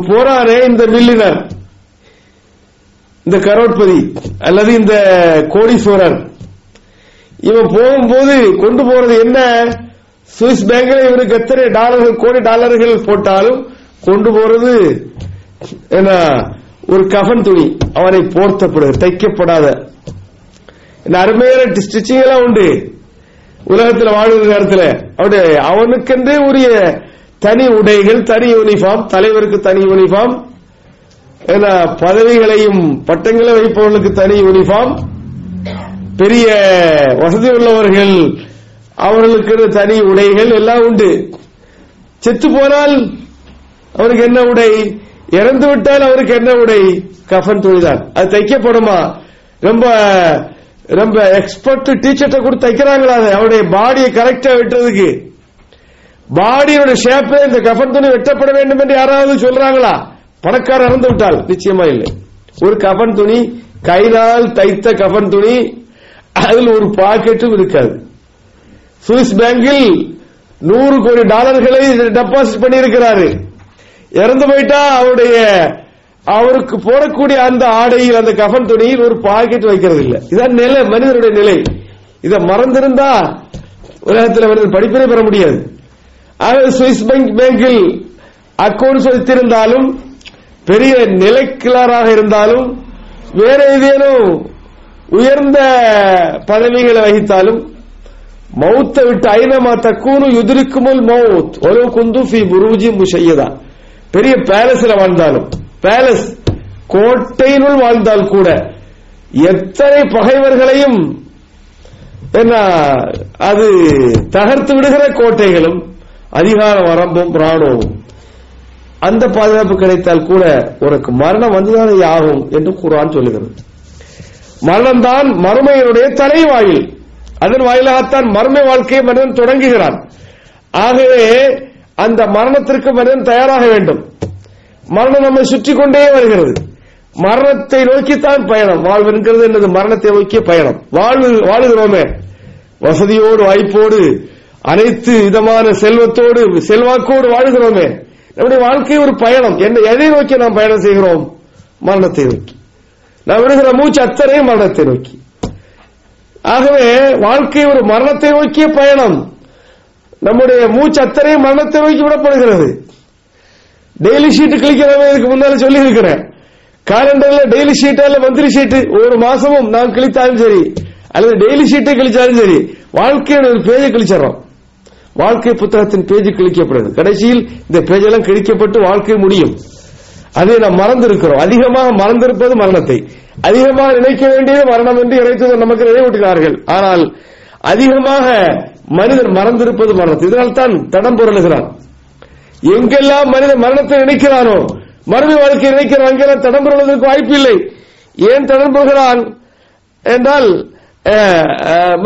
போறானே இந்த மில்லினர், இந்த கரோட்பதி அல்லது இந்த கோடீஸ்வரர், இவன் போகும்போது கொண்டு போறது என்ன? சுவிஸ் பேங்க்ல இவருக்கு எத்தனை டாலர்கள், கோடி டாலர்கள் போட்டாலும் கொண்டு போறது என்ன? ஒரு கஃன் துணி, அவனை போர்த்தப்படுது, தைக்கப்படாத. அருமையான ஸ்டிச்சிங் எல்லாம் உண்டு உலகத்தில் வாழ்கிற நேரத்தில். அவனுக்கென்றே உரிய தனி உடைகள், தனி யூனிஃபார்ம், தலைவருக்கு தனி யூனிஃபார்ம், பதவிகளையும் பட்டங்களை வைப்பவர்களுக்கு தனி யூனிஃபார்ம், பெரிய வசதி உள்ளவர்கள் அவர்களுக்கு தனி உடைகள் எல்லாம் உண்டு. செத்து போனால் அவருக்கு என்ன உடை? இறந்து விட்டால் அவருக்கு என்ன உடை? கஃன் துணிதான். அது தைக்கப்படுமா? ரொம்ப ரொம்ப எக்ஸ்பர்ட் டீச்சர்ட்ட கூட தைக்கிறாங்களா? அவருடைய பாடியை கரெக்டா வெட்டுறதுக்கு, பாடியோட ஷேப்பே இந்த கஃன் துணி வெட்டப்பட வேண்டும் என்று யாராவது சொல்றாங்களா? பணக்காரர் இறந்து விட்டால் நிச்சயமா இல்லை. ஒரு கஃன் துணி, கையினால் தைத்த கஃன் துணி, அதில் ஒரு பாக்கெட்டும் இருக்காது. சுவிஸ் பேங்கில் 100 கோடி டாலர்களை டெபாசிட் பண்ணியிருக்கிறாரு. இறந்து போயிட்டா அவருக்கு போடக்கூடிய அந்த ஆடையில், அந்த கஃன் துணியில் ஒரு பாக்கெட் வைக்கிறது இல்லை. இதான் நிலை, மனிதனுடைய நிலை. இதை மறந்திருந்தா உலகத்தில் மனிதன் படிப்பினை பெற முடியாது. சுவிஸ் பேங்கில் அக்கவுண்ட்ஸ் வைத்திருந்தாலும், பெரிய நிலைக்கிழராக இருந்தாலும், வேற ஏதேனும் உயர்ந்த பதவிகளை வகித்தாலும், மௌத்தை விட்டு ஐனமா தக்கூனு யுதிரிக்குமுல் மௌத் ஒலோ குந்து ஃபி புரூஜி முஷையதா, பெரிய பேலஸ்ல வாழ்ந்தாலும், பேலஸ் கோட்டையினுள் வாழ்ந்தால் கூட எத்தனை பகைவர்களையும் அது தகர்த்து விடுகிற கோட்டைகளும், அதிகார வரம்பும் ராணுவமும், அந்த பாதுகாப்பு கிடைத்தால் கூட உனக்கு மரணம் வந்துதானே ஆகும் என்று குர்ஆன் சொல்லுகிறது. மரணம்தான் மறுமையினுடைய தலைவாயில். அதன் வாயிலாகத்தான் மறுமை வாழ்க்கையை மனிதன் தொடங்குகிறான். ஆகவே அந்த மரணத்திற்கு மனிதன் தயாராக வேண்டும். மரணம் நம்மை சுற்றி கொண்டே வருகிறது. மரணத்தை நோக்கித்தான் பயணம். வாழ்வு என்கிறது என்னது? மரணத்தை நோக்கிய பயணம். வாழுகிறோமே வசதியோடு, வாய்ப்போடு, அனைத்து விதமான செல்வத்தோடு, செல்வாக்கோடு வாழ்கிறோமே. நம்முடைய வாழ்க்கை ஒரு பயணம். எதை நோக்கி நாம் பயணம் செய்கிறோம்? மரணத்தை நோக்கி. நாம் விடுகிற மூச்சு அத்தனையும் மரணத்தை நோக்கி. ஆகவே வாழ்க்கை ஒரு மரணத்தை நோக்கிய பயணம். நம்முடைய மூச்சு அத்தனையும் மரணத்தை நோக்கி விடப்படுகிறது. டெய்லி ஷீட் கிழிக்கிறவங்க இதுக்கு முன்னால சொல்லி இருக்கிறேன். காலண்டர்ல டெய்லி ஷீட் அல்ல மந்த்லி ஷீட் ஒரு மாசமும் நாம் கிழித்தாலும் சரி, அல்லது டெய்லி ஷீட்டை கிழிச்சாலும் சரி, வாழ்க்கையோட ஒரு பேஜை கிழிச்சிடறோம். வாழ்க்கை புத்தகத்தின் பேஜ் கிழிக்கப்படுது. கடைசியில் இந்த பேஜெல்லாம் கிழிக்கப்பட்டு வாழ்க்கை முடியும். அதை நாம் மறந்திருக்கிறோம். அதிகமாக மறந்திருப்பது மரணத்தை, அதிகமாக நினைக்க வேண்டியது மரணம் என்று இறைத்தூதர் நமக்கு நினைவூட்டினார்கள். ஆனால் அதிகமாக மனிதன் மறந்திருப்பது மரணத்தை. இதனால் தான் தடம் புரளுகிறான். எங்கெல்லாம் மனிதன் மரணத்தை நினைக்கிறானோ, மறுமை வாழ்க்கையை நினைக்கிறான், அங்கெல்லாம் தடம் புரளுவதற்கு வாய்ப்பு இல்லை. ஏன் தடம் புரளுகிறான் என்றால்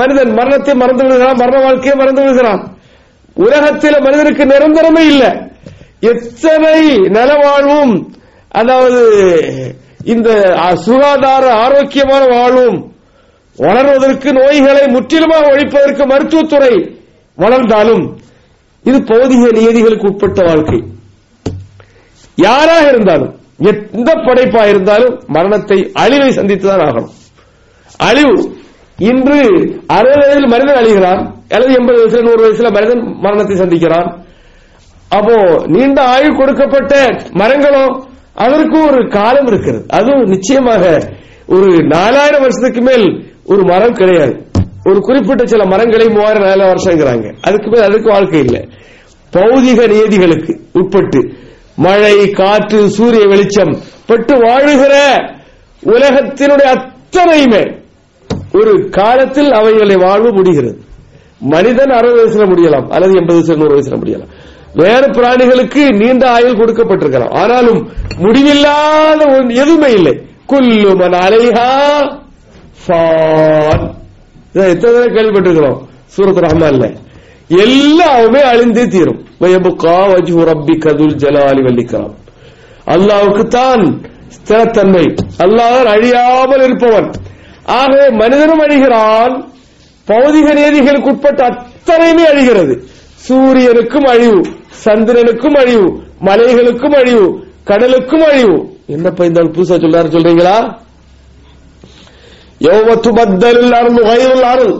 மனிதன் மரணத்தை மறந்து விடுகிறான், மரண வாழ்க்கையை மறந்து விடுகிறான். உலகத்தில் மனிதனுக்கு நிரந்தரமே இல்லை. எத்தனை நலவாழ்வும், அதாவது இந்த சுகாதார ஆரோக்கியமான வாழ்வும் வளர்வதற்கு, நோய்களை முற்றிலுமாக ஒழிப்பதற்கு மருத்துவத்துறை வளர்ந்தாலும் இது பௌதிக நியதிகளுக்கு உட்பட்ட வாழ்க்கை. யாராக இருந்தாலும், எந்த படைப்பாக இருந்தாலும் மரணத்தை, அழிவை சந்தித்துதான் ஆகணும். அழிவு இன்று 60 வயதில் மனிதன் அழிகிறான், அல்லது 80 வயசுல 100 வயசுல மனிதன் மரணத்தை சந்திக்கிறான். அப்போ நீண்ட ஆயுள் கொடுக்கப்பட்ட மரங்களோ அதற்கு ஒரு காலம் இருக்கிறது. அதுவும் நிச்சயமாக ஒரு 4000 வருஷத்துக்கு மேல் ஒரு மரம் கிடையாது. ஒரு குறிப்பிட்ட சில மரங்களை 3000-4000 வருஷங்கிறாங்க. அதுக்கு மேல் அதுக்கு வாழ்க்கை இல்லை. பௌதிக நியதிகளுக்கு உட்பட்டு மழை, காற்று, சூரிய வெளிச்சம் பட்டு வாழுகிற உலகத்தினுடைய அத்தனையுமே ஒரு காலத்தில் அவைகளை வாழ்வு முடிகிறது. மனிதன் 60 வயசுல முடியலாம், அல்லது 80 வயசுல 100 வயசுல முடியலாம். வேறு பிராணிகளுக்கு நீண்ட ஆயுள் கொடுக்கப்பட்டிருக்கலாம். ஆனாலும் முடிவில்லாத எதுவுமே இல்லை. குல்லு மன் அலைஹா ஃபான். எத்தனை கேள்விப்பட்டிருக்கிறோம் சூரத் ரஹ்மான்ல. எல்லாமே அழிந்தே தீரும். வயபுகா வஜ்ஹு ரப்பிக துல் ஜலாலி வல் இக்ராம். அல்லாஹ்வுக்கு தான் ஸ்திரத்தன்மை, அல்லாஹ் அழியாமல் இருப்பவன். ஆகவே மனிதனும் அழிகிறான், பௌதிக நீதிகளுக்கு உட்பட்ட அத்தனையுமே அழிகிறது. சூரியனுக்கும் அழிவு, சந்திரனுக்கும் அழிவு, மலைகளுக்கும் அழிவு, கடலுக்கும் அழிவு. என்னப்பா இந்த புதுசா சொல்றீங்களா? யௌம துபத்தலுல் அர்து கைருல் அர்து.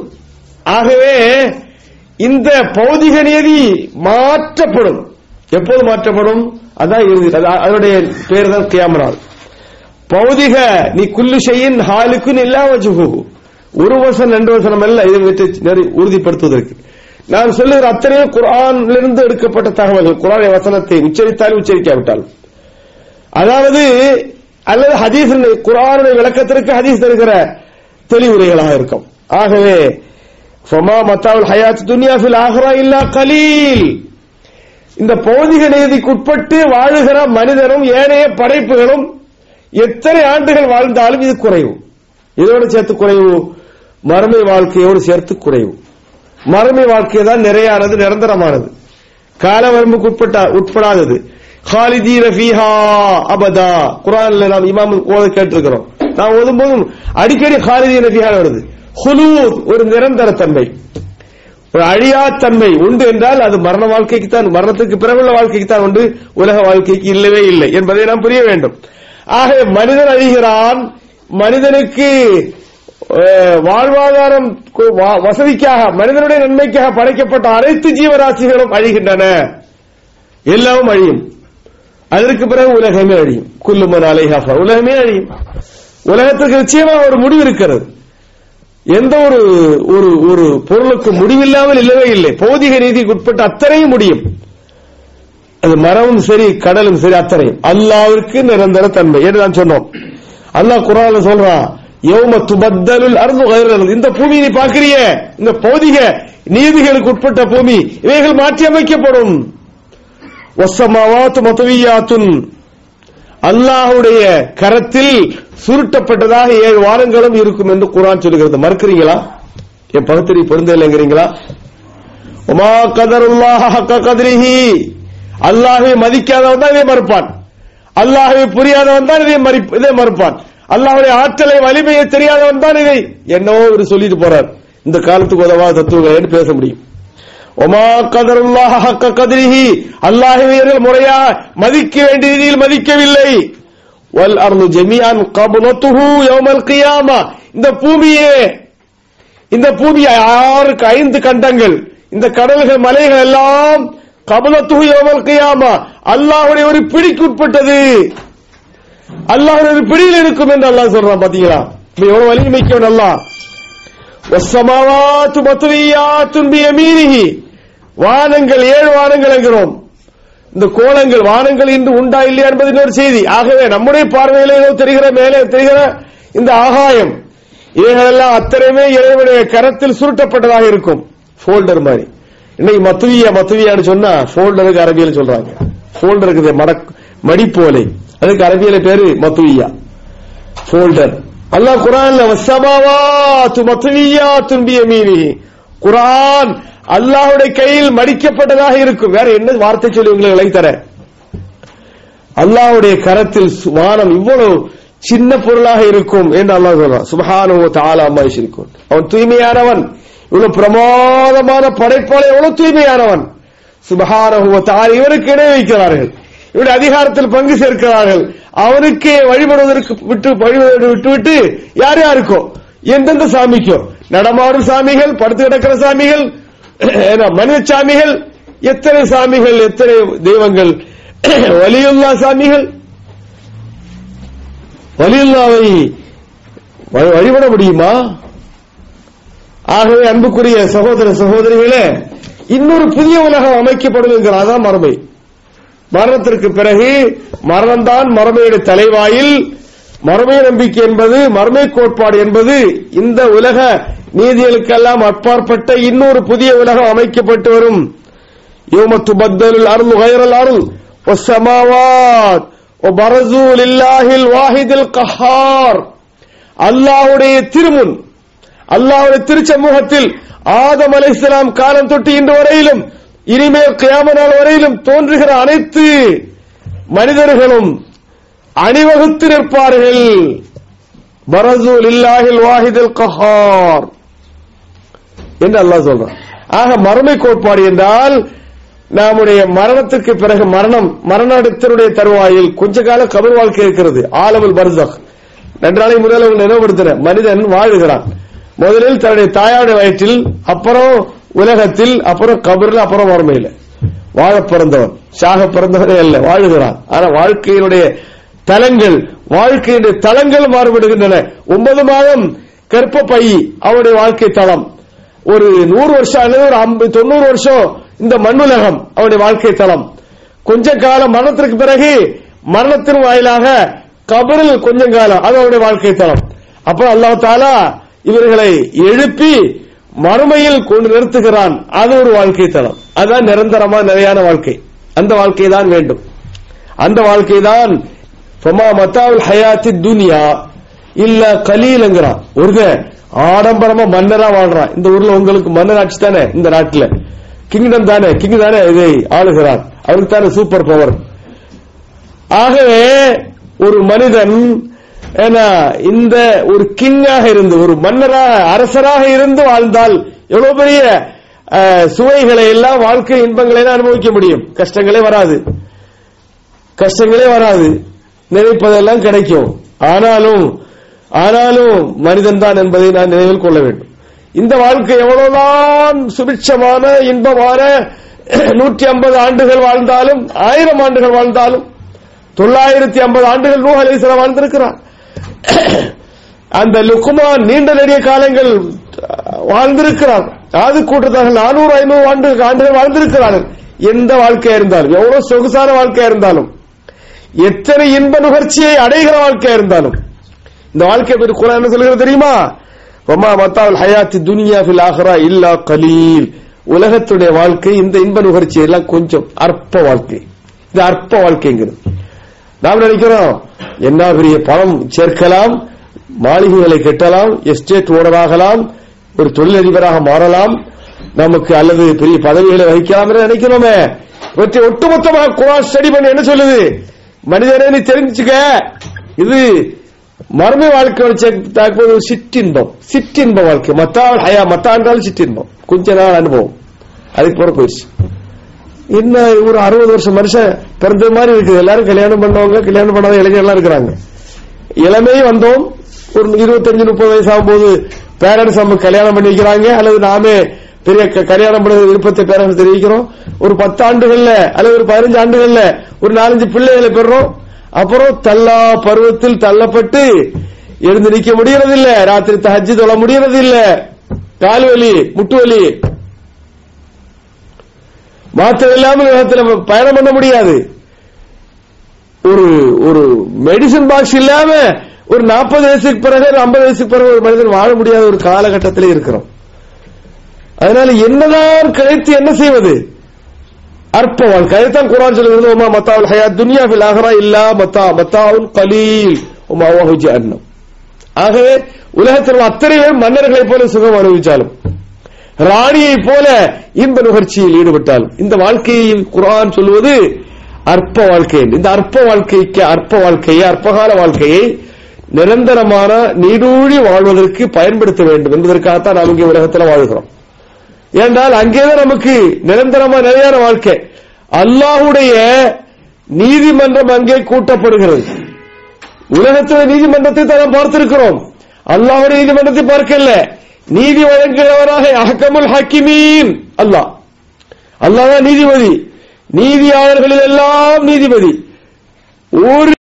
ஆகவே இந்த பௌதிக நீதி மாற்றப்படும். எப்போது மாற்றப்படும்? அதான் அதனுடைய பேர் தான் கியாமத் நாள். பௌதிக நீ குல்லு ஷைஇன் ஹாலிகுன் இல்லா வஜ்ஹு. ஒரு வசனம் 2 வசனம் அல்ல, இதை உறுதிப்படுத்துவதற்கு நான் சொல்லுகிற அத்தனையும் குர்ஆனிலிருந்து எடுக்கப்பட்ட தகவல்கள். குர்ஆனுடைய வசனத்தை உச்சரித்தாலும் உச்சரிக்காவிட்டாலும், அதாவது அல்லது ஹதீஸ், குர்ஆனுடைய விளக்கத்திற்கு ஹதீஸ் தருகிற தெளிவுரைகளாக இருக்கும். ஆகவே ஃபமா மத்தாவுல் ஹயாத் துன்யா ஃபில் ஆஹிரா இல்லா கலீல். இந்த பௌதிக நீதிக்கு உட்பட்டு வாழுகிற மனிதனும் ஏனைய படைப்புகளும் எத்தனை ஆண்டுகள் வாழ்ந்தாலும் இது குறைவு. இதோடு சேர்த்து குறைவு, மறுமை வாழ்க்கையோடு சேர்த்து குறைவு. மறுமை வாழ்க்கை தான் நிறையானது, நிரந்தரமானது, காலவரம்புக்கு உட்படாதது. காலிதீன ஃபீஹா அபதா. குர்ஆன்ல நாம் இமாம் ஓத கேட்டிருக்கிறோம். நான் ஓதும்போதும் அடிக்கடி காலிதீன ஃபீஹா வருது. ஹுலூத், ஒரு நிரந்தர தன்மை, ஒரு அழியா தன்மை உண்டு என்றால் அது மரண வாழ்க்கைக்கு தான், மரணத்துக்கு பிறகுள்ள வாழ்க்கைக்கு தான் உண்டு, உலக வாழ்க்கைக்கு இல்லவே இல்லை என்பதை நாம் புரிய வேண்டும். ஆகவே மனிதன் அழிகிறான். மனிதனுக்கு வாழ்வாதாரம் வசதிக்காக, மனிதனுடைய நன்மைக்காக படைக்கப்பட்ட அனைத்து ஜீவராசிகளும் அழிகின்றன. எல்லாமும் அழியும். அதற்கு பிறகு உலகமே அழியும். குல்லு மன் அலைஹா ஃபன், உலகமே அழியும். உலகத்திற்கு நிச்சயமாக ஒரு முடிவு இருக்கிறது. எந்த ஒரு பொருளுக்கு முடிவில்லாமல் இல்லவே இல்லை. பௌதிக நீதிக்கு உட்பட்ட அத்தனையும் முடியும். அது மரமும் சரி, கடலும் சரி, அத்தனையும் அல்லாஹ்விற்கு நிரந்தர தன்மை என்று நான் சொன்னோம். அல்லாஹ் குர்ஆன்ல சொல்றான், யௌம துபத்தலுல் அர்து கைருல் அர்து. இந்த பூமி நீ பார்க்கிறிய, இந்த பௌதிக நீதிகளுக்கு உட்பட்ட பூமி, இவைகள் மாற்றி அமைக்கப்படும். வஸ்ஸமாவாத்து மத்வியாத்துன். அல்லாஹ்வுடைய கரத்தில் சுருட்டப்பட்டதாக 7 வானங்களும் இருக்கும் என்று குர்ஆன் சொல்கிறது. மறுக்கிறீங்களா? என் பகுத்தறி பொருந்தலைங்கிறீங்களா? உமா கதருல்லாஹ ஹக்க கத்ரிஹி. அல்லாஹ்வை மதிக்காதவன் தான் இதை மறுப்பான். அல்லாஹ்வை புரியாதவன் தான் இதை மறுப்பான். அல்லாஹ்வுடைய ஆற்றலை வலிமையை தெரியாதவன் தான் இதை என்னவோ ஒரு சொல்லிட்டு போறார். இந்த காலத்துக்கு உதவாத தத்துவங்களை பேச முடியும். ஒமா கதருல்லாஹ ஹக்க கத்ரிஹி. அல்லாஹ்வை முறையா மதிக்க வேண்டிய ரீதியில் மதிக்கவில்லை. வல் அர்து ஜமீஅன் கப்லத்துஹு யௌமல் கியாமா. இந்த பூமியை 5 கண்டங்கள், இந்த கடல்கள், மலைகள் எல்லாம் கப்லத்துஹு யௌமல் கியாமா, அல்லாஹ்வுடைய ஒரு பிடிக்கு உட்பட்டது, அல்லாஹ்வுடைய ஒரு பிடியில் இருக்கும் என்று அல்லாஹ் சொல்றான். பாத்தீங்களா எவ்வளவு வலிமைக்கவன் அல்லாஹ். வஸ்ஸமாவாத்து மத்வியாத்துன் பியமீனிஹி. வானங்கள் 7 வானங்கள் என்கிறோம். இந்த கோலங்கள், வானங்கள் இன்று உண்டா இல்லையா என்பது இன்னொரு செய்தி. ஆகவே நம்முடைய பார்வையிலே தெரிகிற, மேலே தெரிகிற இந்த ஆகாயம், இவைகளெல்லாம் அத்தனையுமே இறைவனுடைய கரத்தில் சுருட்டப்பட்டதாக இருக்கும். போல்டர் மாதிரி. இன்னைக்கு மத்துவியான்னு சொன்னா போல்டருக்கு அரபியில சொல்றாங்க. போல்டருக்கு மடிப்போலை, அதுக்கு அரபியில பேரு மத்துவியா, போல்டர். அல்லாஹ் குர்ஆன்ல வஸ்ஸமாவாத்து மத்வியாத்துன் பியமீனிஹி. குர்ஆன் அல்லாஹ்வுடைய கையில் மடிக்கப்பட்டதாக இருக்கும். வேற என்ன வார்த்தை சொல்லி உங்களுக்கு விளங்கி தர? அல்லாஹ்வுடைய கரத்தில் வானம் இவ்வளவு சின்ன பொருளாக இருக்கும் என்று அல்லாஹ் சொல்றான். சுப்ஹானஹு வ தஆலா அம்மா யுஷ்ரிகூன். அவன் தூய்மையானவன். இவ்வளவு பிரமாதமான படைப்பாளர் எவ்வளவு தூய்மையானவன். சுப்ஹானஹு வ தஆலா இவருக்கு இணை வைக்கிறார்கள், இவருடைய அதிகாரத்தில் பங்கு சேர்க்கிறார்கள். அவனுக்கே வழிபடுவதற்கு விட்டுவிட்டு யார் யாருக்கோ, எந்தெந்த சாமிக்கோ, நடமாடும் சாமிகள், படுத்து கிடக்கிற சாமிகள், மனித சாமிகள், எத்தனை சாமிகள், எத்தனை தெய்வங்கள், வலியுல்லா சாமிகள், வலியுல்லாவை வழிபட முடியுமா? ஆகவே அன்புக்குரிய சகோதர சகோதரிகளே, இன்னொரு புதிய உலகம் அமைக்கப்படும் என்கிறார். அதான் மறுமை. மரணத்திற்கு பிறகு மரணம்தான் மறுமையுடைய தலைவாயில். மறுமை நம்பிக்கை என்பது, மறுமை கோட்பாடு என்பது இந்த உலக நீதிகளுக்கெல்லாம் அப்பாற்பட்ட இன்னொரு புதிய உலகம் அமைக்கப்பட்டு வரும். யௌம துபத்தலுல் அர்து கைருல் அர்து வஸ்ஸமாவாத் வபரஸூ லில்லாஹில் வாஹிதில் கஹ்ஹார். அல்லாஹ்வுடைய திருமுன், அல்லாஹ்வுடைய திருச்சமூகத்தில் ஆதம் அலைஹிஸ்ஸலாம் காலம் தொட்டு இன்று வரையிலும், இனிமேல் கியாமத் நாள் வரையிலும் தோன்றுகிற அனைத்து மனிதர்களும் அணிவகுத்து நிற்பார்கள். பரஸூ லில்லாஹில் வாஹிதில் கஹ்ஹார் என்று அல்லாஹ் சொல்றான். ஆக மறுமை கோட்பாடு என்றால் நம்முடைய மரணத்திற்கு பிறகு மரணத்தினுடைய தருவாயில் கொஞ்ச கால கபர் வாழ்க்கை இருக்கிறது. ஆலமுல் பர்சக் நன்றாலை முதல்ல நினைவுபடுத்துற மனிதன் வாழுகிறான். முதலில் தன்னுடைய தாயாருடைய வயிற்றில், அப்புறம் உலகத்தில், அப்புறம் கபரில், அப்புறம் மறுமையில் வாழ பிறந்தவன். சாக பிறந்தவனே அல்ல, வாழுகிறான். ஆனா வாழ்க்கையினுடைய தளங்கள் மாறுபடுகின்றன. 9 மாதம் கற்ப பை அவருடைய வாழ்க்கை தளம். ஒரு 100 வருஷம் அல்லது ஒரு 90 வருஷம் இந்த மண்ணுலகம் அவருடைய வாழ்க்கை தளம். கொஞ்ச காலம் மரணத்திற்கு பிறகு மரணத்தின் வாயிலாக கபரில் கொஞ்சம் காலம் அது அவருடைய வாழ்க்கை தளம். அப்ப அல்லாஹ் தஆலா இவர்களை எழுப்பி மறுமையில் கொண்டு நிறுத்துகிறான். அது ஒரு வாழ்க்கை தளம். அதுதான் நிரந்தரமா நிலையான வாழ்க்கை. அந்த வாழ்க்கை தான் வேண்டும். அந்த வாழ்க்கை தான் ஃபமா மத்தாவுல் ஹயாத்தி துன்யா இல்ல கலீல்ங்கறான். ஒருக ஆடம்பரமா மன்னரா வாழ்றான். இந்த ஊர்ல உங்களுக்கு மன்னர் ஆட்சி தானே, இந்த நாட்டுல கிங்டம் தானே, கிங் தானே இதை ஆளுகிறார். அவருக்கு தானே சூப்பர் பவர். ஆகவே ஒரு மனிதன் இந்த ஒரு கிங்காக இருந்து, ஒரு மன்னராக, அரசராக இருந்து வாழ்ந்தால் எவ்வளவு பெரிய சுவைகளை எல்லாம், வாழ்க்கை இன்பங்களை எல்லாம் அனுபவிக்க முடியும். கஷ்டங்களே வராது, நினைப்பதெல்லாம் கிடைக்கும். ஆனாலும் மனிதன் தான் என்பதை நான் நினைவில் கொள்ள வேண்டும். இந்த வாழ்க்கை எவ்வளவுதான் சுபிட்சமான இன்பமான 150 ஆண்டுகள் வாழ்ந்தாலும், 1000 ஆண்டுகள் வாழ்ந்தாலும், 950 ஆண்டுகள் நூஹ் அலைஹிஸ்ஸலாம் வாழ்ந்திருக்கிறார். அந்த லுக்மான் நீண்ட நெடிய காலங்கள் வாழ்ந்திருக்கிறார். அது கூட்டத்தாக 400-500 ஆண்டுகள் வாழ்ந்திருக்கிறார்கள். எந்த வாழ்க்கையா இருந்தாலும், எவ்வளவு சொகுசான வாழ்க்கையா இருந்தாலும், எத்தனை இன்ப நுகர்ச்சியை அடைகிற வாழ்க்கையா இருந்தாலும், இந்த வாழ்க்கையை பற்றி குர்ஆன் என்ன சொல்கிறது தெரியுமா? வமா மத்தாவுல் ஹயாத்தி துன்யா ஃபில் ஆஹிரா இல்லா கலீல். உலகத்துடைய வாழ்க்கை, இந்த இன்ப நுகர்ச்சி எல்லாம் கொஞ்சம் அற்ப வாழ்க்கை. இது அற்ப வாழ்க்கைங்கிறது. நாம் நினைக்கிறோம் என்ன பெரிய பணம் சேர்க்கலாம், மாளிகைகளை கட்டலாம், எஸ்டேட் ஓனராகலாம், ஒரு தொழிலதிபராக மாறலாம், நமக்கு அல்லது பெரிய பதவிகளை வகிக்கலாம் என்று நினைக்கிறோமே. இவற்றை ஒட்டுமொத்தமாக குர்ஆன் ஸ்டடி பண்ணி என்ன சொல்லுது? மனிதனே நீ தெரிஞ்சுக்க, இது மர்ம வாழ்க்கை சிற்றின்ப வாழ்க்கை. மத்தாவுல் ஹயா, மத்தா என்றாலும் சிற்றின்பம், கொஞ்ச நாள் அனுபவம், அதுக்கு போற போயிடுச்சு. என்ன ஒரு 60 வருஷம் மனுஷன் பிறந்த மாதிரி இருக்குது. எல்லாரும் கல்யாணம் பண்ணவங்க, கல்யாணம் பண்ணாத இளைஞர்கள்லாம் இருக்கிறாங்க. இளமே வந்தோம், ஒரு 25-30 வயசு ஆகும்போது பேரண்ட்ஸ் நம்ம கல்யாணம் பண்ணி வைக்கிறாங்க, அல்லது நாமே பெரிய கல்யாணம் பண்ண விருப்பத்தை பேரண்ட்ஸ் தெரிவிக்கிறோம். ஒரு 10 ஆண்டுகள்ல அல்லது ஒரு 15 ஆண்டுகள்ல ஒரு 4-5 பிள்ளைகளை பெறோம். அப்புறம் தல்லா பருவத்தில் தள்ளப்பட்டு எழுந்து நிற்க முடியறதில்ல, ராத்திரி தஹஜ்ஜுத் தொழ முடியறதில்ல, கால் வலி, முட்டு வலி, மாத்திரை இல்லாமல் பயணம் பண்ண முடியாது. ஒரு மெடிசன் பாக்ஸ் இல்லாம ஒரு 40 வயசுக்கு பிறகு 50 வயசுக்கு பிறகு ஒரு மனிதன் வாழ முடியாத ஒரு காலகட்டத்திலே இருக்கிறோம். அதனால என்னதான் கிடைத்து என்ன செய்வது? அற்ப வாழ்க்கை. அதைத்தான் குர்ஆன் சொல்கிறது, வமா மத்தாவுல் ஹயாத் துன்யா ஃபில் ஆஹிரா இல்லா மத்தாஉன் கலீல் வமா ஹுவ ஜஹன்னம். ஆகவே உலகத்தில் உள்ள அத்தனை பேர் மன்னர்களைப் போல சுகம் அனுபவிச்சாலும், ராணியை போல இன்ப நுகர்ச்சியில் ஈடுபட்டாலும், இந்த வாழ்க்கையை குர்ஆன் சொல்வது அற்ப வாழ்க்கை. இந்த அற்ப வாழ்க்கையை அற்பகால வாழ்க்கையை நிரந்தரமான நீடூழி வாழ்வதற்கு பயன்படுத்த வேண்டும் என்பதற்காகத்தான் நாம் இங்கே உலகத்தில் வாழ்கிறோம். ஏனென்றால் அங்கேதான் நமக்கு நிரந்தரமான நிலையான வாழ்க்கை. அல்லாஹ்வுடைய நீதிமன்றம் அங்கே கூட்டப்படுகிறது. உலகத்தில் நீதிமன்றத்தை தான் பார்த்திருக்கிறோம், அல்லாஹ்வுடைய நீதிமன்றத்தை பார்க்கல. நீதி வழங்குகிறவராக அஹ்கமுல் ஹக்கீமீன் அல்லாஹ் தான் நீதிபதி, நீதியாளர்களில் எல்லாம் நீதிபதி. ஒரு